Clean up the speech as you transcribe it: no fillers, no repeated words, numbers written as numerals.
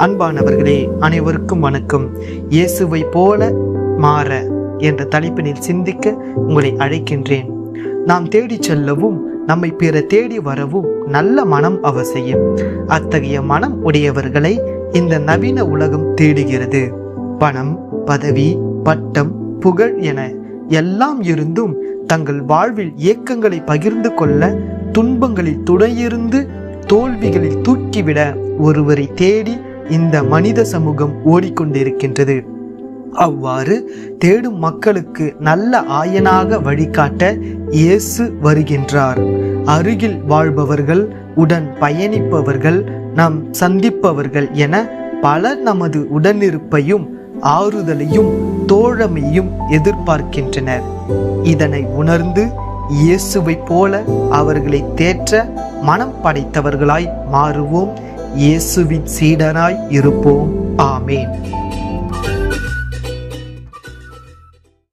அன்பானவர்களே, அனைவருக்கும் வணக்கம். இயேசுவை போல மாற என்ற தலைப்பினில் சிந்திக்க உங்களை அழைக்கின்றேன். நாம் தேடி செல்லவும் நம்மை பிற தேடி வரவும் நல்ல மனம் அவசியம். அத்தகைய மனம் உடையவர்களை இந்த நவீன உலகம் தேடுகிறது. பணம், பதவி, பட்டம், புகழ் என எல்லாம் இருந்தும் தங்கள் வாழ்வில் ஏக்கங்களை பகிர்ந்து கொள்ள, துன்பங்களில் துணையிருந்து தோல்விகளில் தூக்கிவிட ஒருவரை தேடி இந்த மனித சமூகம் ஓடிக்கொண்டிருக்கின்றது. அவ்வாறு தேடும் மக்களுக்கு நல்ல ஆயனாக வழிகாட்ட இயேசு வருகின்றார். அருகில் வாழ்பவர்கள், உடன் பயணிப்பவர்கள், நாம் சந்திப்பவர்கள் என பலர் நமது உடனிருப்பையும் ஆறுதலையும் தோழமையும் எதிர்பார்க்கின்றனர். இதனை உணர்ந்து இயேசுவை போல அவர்களை தேற்ற மனம் படைத்தவர்களாய் மாறுவோம். இயேசுவின் சீடராய் இருப்போம். ஆமேன்.